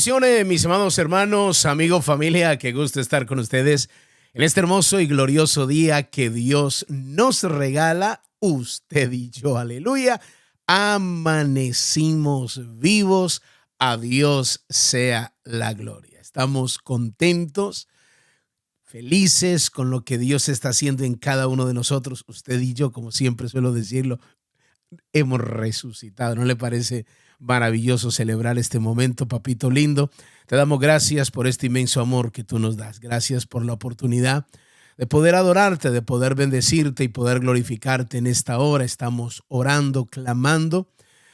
Bendiciones, mis amados hermanos, amigos, familia, qué gusto estar con ustedes en este hermoso y glorioso día que Dios nos regala, usted y yo, aleluya. Amanecimos vivos, a Dios sea la gloria. Estamos contentos, felices con lo que Dios está haciendo en cada uno de nosotros. Usted y yo, como siempre suelo decirlo, hemos resucitado. ¿No le parece maravilloso celebrar este momento, papito lindo? Te damos gracias por este inmenso amor que tú nos das. Gracias por la oportunidad de poder adorarte, de poder bendecirte y poder glorificarte en esta hora. Estamos orando, clamando,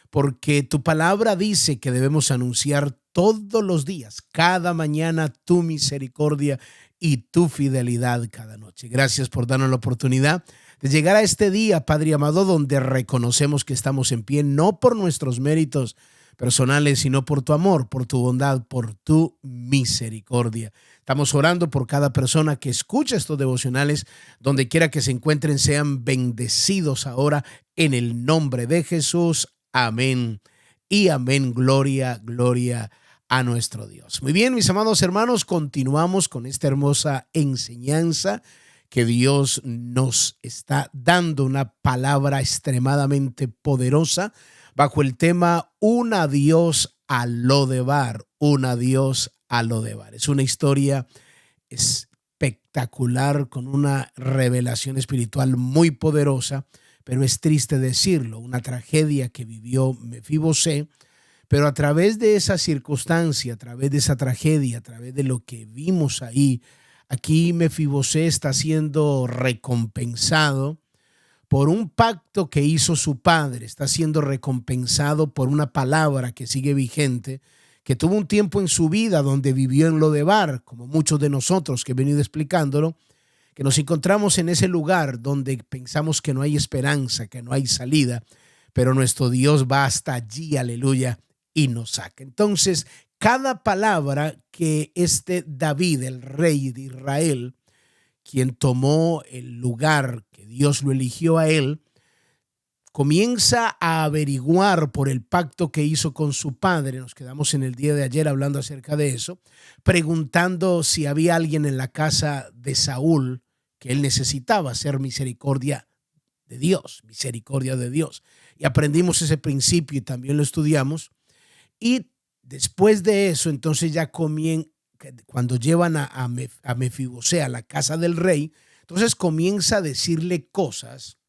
porque tu palabra dice que debemos anunciar todos los días, cada mañana, tu misericordia y tu fidelidad cada noche. Gracias por darnos la oportunidad de llegar a este día, Padre amado, donde reconocemos que estamos en pie, no por nuestros méritos personales, sino por tu amor, por tu bondad, por tu misericordia. Estamos orando por cada persona que escucha estos devocionales, donde quiera que se encuentren, sean bendecidos ahora en el nombre de Jesús. Amén y amén. Gloria, gloria a nuestro Dios. Muy bien, mis amados hermanos, continuamos con esta hermosa enseñanza que Dios nos está dando, una palabra extremadamente poderosa bajo el tema un adiós a Lodebar, un adiós a Lodebar. Es una historia espectacular con una revelación espiritual muy poderosa, pero es triste decirlo, una tragedia que vivió Mefibosé, pero a través de esa circunstancia, a través de esa tragedia, a través de lo que vimos ahí, aquí Mefibosé está siendo recompensado por un pacto que hizo su padre, está siendo recompensado por una palabra que sigue vigente, que tuvo un tiempo en su vida donde vivió en Lodebar, como muchos de nosotros que he venido explicándolo, que nos encontramos en ese lugar donde pensamos que no hay esperanza, que no hay salida, pero nuestro Dios va hasta allí, aleluya, y nos saca. Entonces, cada palabra que David, el rey de Israel, quien tomó el lugar que Dios lo eligió a él, comienza a averiguar por el pacto que hizo con su padre. Nos quedamos en el día de ayer hablando acerca de eso, preguntando si había alguien en la casa de Saúl que él necesitaba hacer misericordia de Dios, misericordia de Dios. Y aprendimos ese principio y también lo estudiamos. Y después de eso, entonces ya cuando llevan a Mefibosé a la casa del rey, entonces comienza a decirle cosas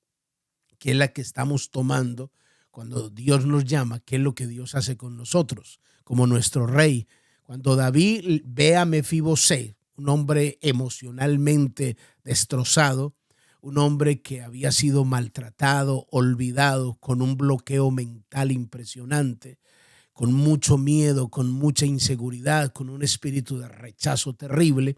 que es la que estamos tomando cuando Dios nos llama, que es lo que Dios hace con nosotros, como nuestro rey. Cuando David ve a Mefibosé, un hombre emocionalmente destrozado, un hombre que había sido maltratado, olvidado, con un bloqueo mental impresionante, con mucho miedo, con mucha inseguridad, con un espíritu de rechazo terrible.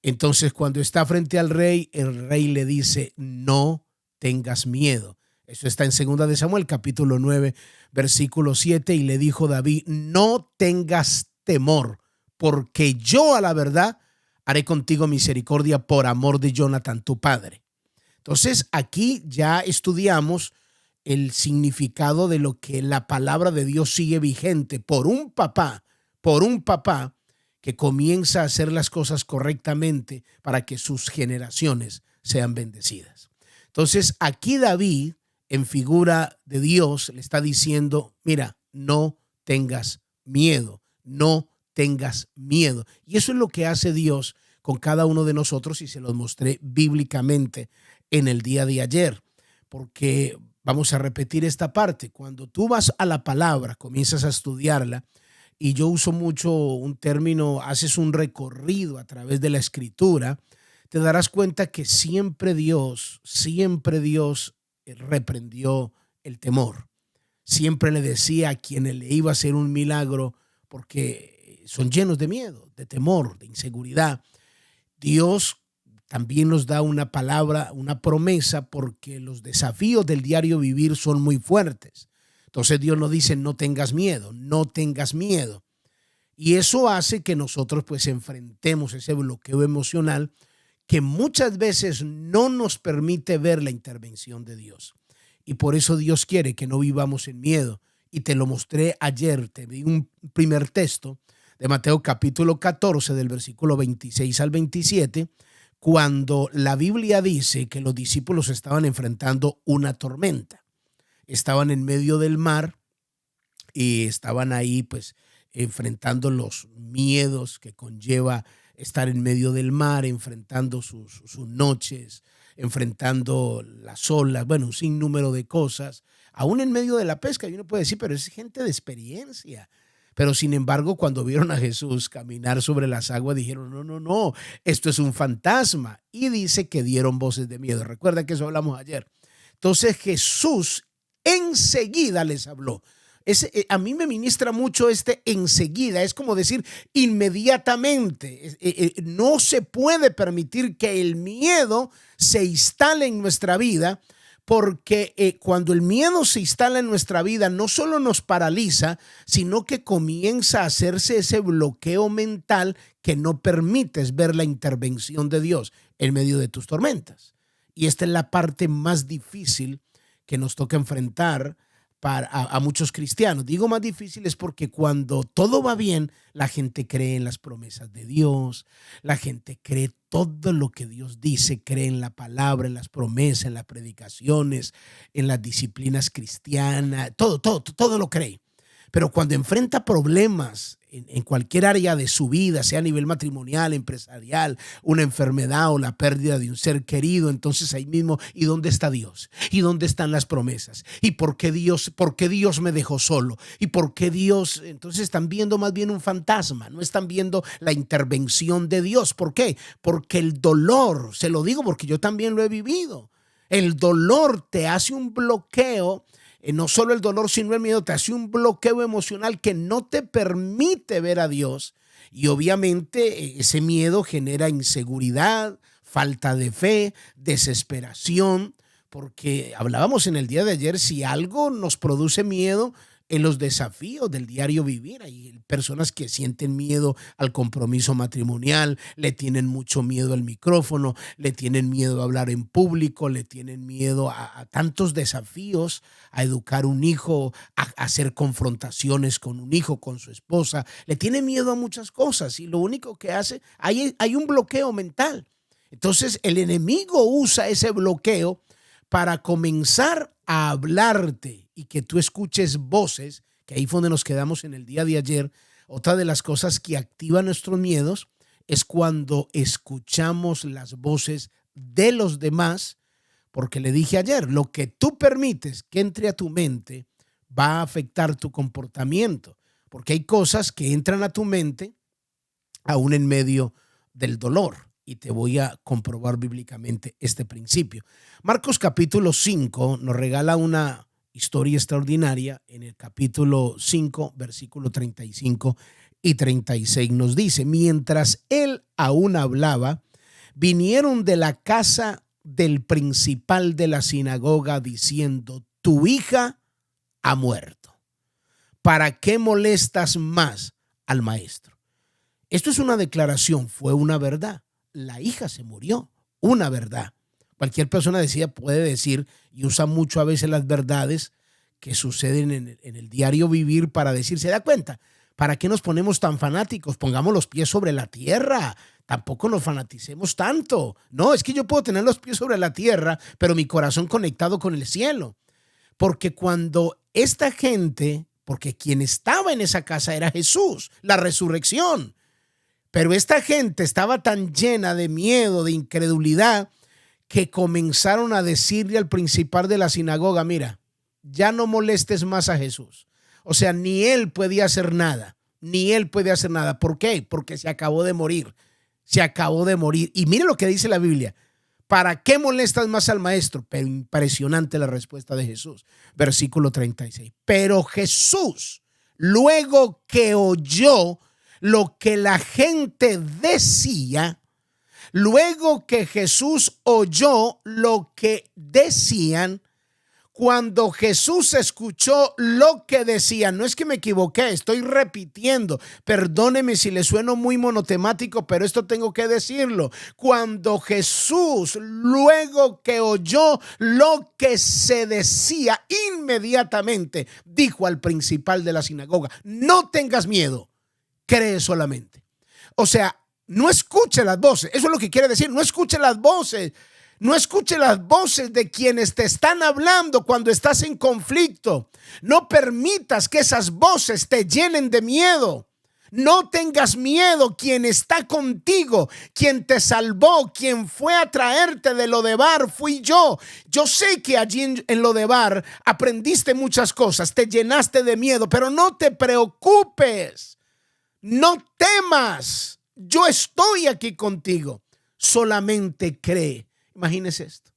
Entonces, cuando está frente al rey, el rey le dice, no tengas miedo. Eso está en 2 de Samuel, capítulo 9, versículo 7, y le dijo David, no tengas temor, porque yo a la verdad haré contigo misericordia por amor de Jonathan, tu padre. Entonces, aquí ya estudiamos el significado de lo que la palabra de Dios sigue vigente por un papá que comienza a hacer las cosas correctamente para que sus generaciones sean bendecidas. Entonces, aquí David, en figura de Dios, le está diciendo, mira, no tengas miedo, no tengas miedo. Y eso es lo que hace Dios con cada uno de nosotros y se los mostré bíblicamente en el día de ayer, porque vamos a repetir esta parte. Cuando tú vas a la palabra, comienzas a estudiarla, y yo uso mucho un término, haces un recorrido a través de la escritura, te darás cuenta que siempre Dios reprendió el temor. Siempre le decía a quienes le iba a hacer un milagro, porque son llenos de miedo, de temor, de inseguridad. Dios también nos da una palabra, una promesa, porque los desafíos del diario vivir son muy fuertes. Entonces Dios nos dice, no tengas miedo, no tengas miedo. Y eso hace que nosotros pues enfrentemos ese bloqueo emocional que muchas veces no nos permite ver la intervención de Dios. Y por eso Dios quiere que no vivamos en miedo. Y te lo mostré ayer, te di un primer texto de Mateo capítulo 14, del versículo 26 al 27, cuando la Biblia dice que los discípulos estaban enfrentando una tormenta. Estaban en medio del mar y estaban ahí pues enfrentando los miedos que conlleva estar en medio del mar, enfrentando sus noches, enfrentando las olas, bueno, un sinnúmero de cosas, aún en medio de la pesca. Y uno puede decir, pero es gente de experiencia. Pero sin embargo, cuando vieron a Jesús caminar sobre las aguas, dijeron, no, no, no, esto es un fantasma. Y dice que dieron voces de miedo. Recuerda que eso hablamos ayer. Entonces Jesús enseguida les habló. A mí me ministra mucho enseguida, es como decir inmediatamente. No se puede permitir que el miedo se instale en nuestra vida, porque cuando el miedo se instala en nuestra vida, no solo nos paraliza, sino que comienza a hacerse ese bloqueo mental que no permites ver la intervención de Dios en medio de tus tormentas. Y esta es la parte más difícil que nos toca enfrentar a muchos cristianos. Digo más difícil es porque cuando todo va bien, la gente cree en las promesas de Dios, la gente cree todo lo que Dios dice, cree en la palabra, en las promesas, en las predicaciones, en las disciplinas cristianas, todo lo cree. Pero cuando enfrenta problemas en cualquier área de su vida, sea a nivel matrimonial, empresarial, una enfermedad o la pérdida de un ser querido, entonces ahí mismo, ¿y dónde está Dios? ¿Y dónde están las promesas? ¿Y por qué Dios me dejó solo? ¿Y por qué Dios? Entonces están viendo más bien un fantasma, no están viendo la intervención de Dios. ¿Por qué? Porque el dolor, se lo digo porque yo también lo he vivido, el dolor te hace un bloqueo. No solo el dolor, sino el miedo te hace un bloqueo emocional que no te permite ver a Dios. Y obviamente ese miedo genera inseguridad, falta de fe, desesperación, porque hablábamos en el día de ayer, si algo nos produce miedo en los desafíos del diario vivir. Hay personas que sienten miedo al compromiso matrimonial, le tienen mucho miedo al micrófono, le tienen miedo a hablar en público, le tienen miedo a tantos desafíos, a educar un hijo, a hacer confrontaciones con un hijo, con su esposa. Le tiene miedo a muchas cosas y lo único que hace, hay un bloqueo mental. Entonces el enemigo usa ese bloqueo para comenzar a hablarte y que tú escuches voces, que ahí fue donde nos quedamos en el día de ayer. Otra de las cosas que activa nuestros miedos es cuando escuchamos las voces de los demás, porque le dije ayer, lo que tú permites que entre a tu mente va a afectar tu comportamiento, porque hay cosas que entran a tu mente aún en medio del dolor. Y te voy a comprobar bíblicamente este principio. Marcos capítulo 5 nos regala una historia extraordinaria. En el capítulo 5, versículo 35 y 36 nos dice, mientras él aún hablaba, vinieron de la casa del principal de la sinagoga diciendo, tu hija ha muerto. ¿Para qué molestas más al maestro? Esto es una declaración, fue una verdad. La hija se murió, una verdad. Cualquier persona puede decir y usa mucho a veces las verdades que suceden en el diario vivir para decir, ¿se da cuenta? ¿Para qué nos ponemos tan fanáticos? Pongamos los pies sobre la tierra. Tampoco nos fanaticemos tanto. No, es que yo puedo tener los pies sobre la tierra, pero mi corazón conectado con el cielo. Porque cuando esta gente, porque quien estaba en esa casa era Jesús, la resurrección. Pero esta gente estaba tan llena de miedo, de incredulidad, que comenzaron a decirle al principal de la sinagoga, mira, ya no molestes más a Jesús. O sea, ni él podía hacer nada, ni él puede hacer nada. ¿Por qué? Porque se acabó de morir, se acabó de morir. Y mire lo que dice la Biblia, ¿para qué molestas más al maestro? Pero impresionante la respuesta de Jesús. Versículo 36. Pero Jesús, luego que oyó lo que la gente decía, luego que Jesús oyó lo que decían, cuando Jesús escuchó lo que decían, no es que me equivoqué, estoy repitiendo, perdóneme si le sueno muy monotemático, pero esto tengo que decirlo. Cuando Jesús, luego que oyó lo que se decía, inmediatamente dijo al principal de la sinagoga, no tengas miedo. cree solamente. O sea, no escuche las voces. Eso es lo que quiere decir. No escuche las voces. No escuche las voces de quienes te están hablando cuando estás en conflicto. No permitas que esas voces te llenen de miedo. No tengas miedo. Quien está contigo, quien te salvó, quien fue a traerte de Lodebar, fui yo. Yo sé que allí en Lodebar aprendiste muchas cosas, te llenaste de miedo, pero no te preocupes. No temas. Yo estoy aquí contigo. Solamente cree. Imagínese esto.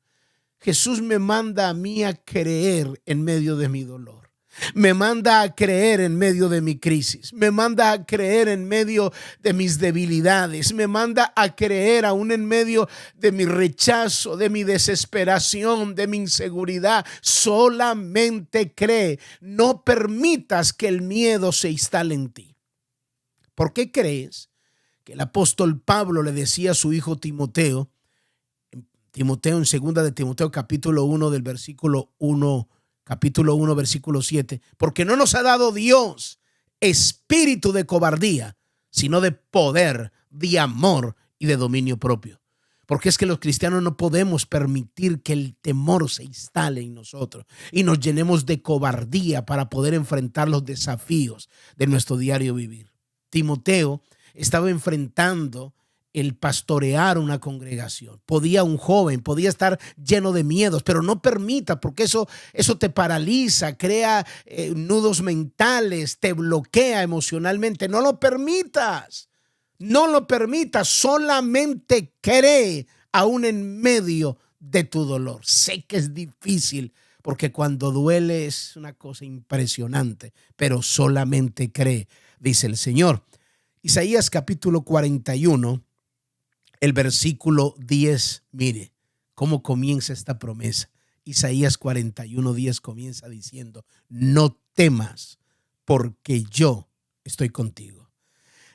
Jesús me manda a mí a creer en medio de mi dolor. Me manda a creer en medio de mi crisis. Me manda a creer en medio de mis debilidades. Me manda a creer aún en medio de mi rechazo, de mi desesperación, de mi inseguridad. Solamente cree. No permitas que el miedo se instale en ti. ¿Por qué crees que el apóstol Pablo le decía a su hijo Timoteo, en 2 de Timoteo capítulo 1 del versículo 1, capítulo 1 versículo 7, porque no nos ha dado Dios espíritu de cobardía, sino de poder, de amor y de dominio propio? Porque es que los cristianos no podemos permitir que el temor se instale en nosotros y nos llenemos de cobardía para poder enfrentar los desafíos de nuestro diario vivir. Timoteo estaba enfrentando el pastorear una congregación. Un joven podía estar lleno de miedos, pero no permita, porque eso te paraliza, crea nudos mentales, te bloquea emocionalmente. No lo permitas, no lo permitas. Solamente cree aún en medio de tu dolor. Sé que es difícil, porque cuando duele es una cosa impresionante, pero solamente cree, dice el Señor. Isaías capítulo 41, el versículo 10, mire cómo comienza esta promesa. Isaías 41, 10 comienza diciendo: no temas, porque yo estoy contigo.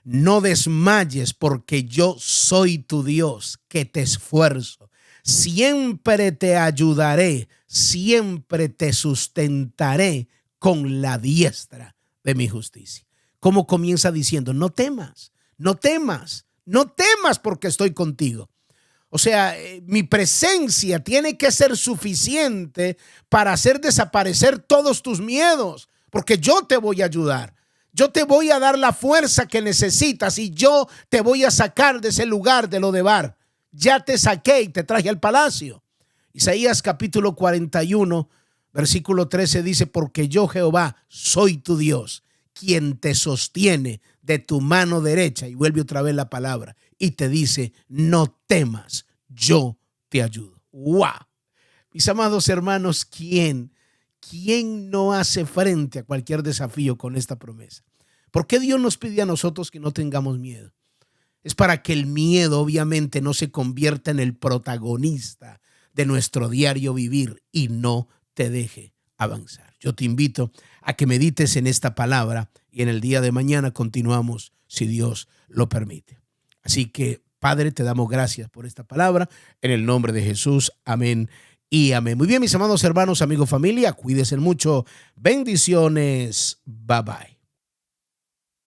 No desmayes, porque yo soy tu Dios, que te esfuerzo. Siempre te ayudaré, siempre te sustentaré con la diestra de mi justicia. ¿Cómo comienza diciendo? No temas, no temas, no temas, porque estoy contigo. O sea, mi presencia tiene que ser suficiente para hacer desaparecer todos tus miedos, porque yo te voy a ayudar. Yo te voy a dar la fuerza que necesitas y yo te voy a sacar de ese lugar de Lodebar. Ya te saqué y te traje al palacio. Isaías capítulo 41, versículo 13 dice: porque yo, Jehová, soy tu Dios, quien te sostiene de tu mano derecha. Y vuelve otra vez la palabra y te dice: no temas, yo te ayudo. ¡Wow! Mis amados hermanos, ¿quién no hace frente a cualquier desafío con esta promesa? ¿Por qué Dios nos pide a nosotros que no tengamos miedo? Es para que el miedo obviamente no se convierta en el protagonista de nuestro diario vivir y no te deje avanzar. Yo te invito a que medites en esta palabra y en el día de mañana continuamos, si Dios lo permite. Así que, Padre, te damos gracias por esta palabra en el nombre de Jesús. Amén y amén. Muy bien, mis amados hermanos, amigos, familia, cuídense mucho. Bendiciones. Bye bye.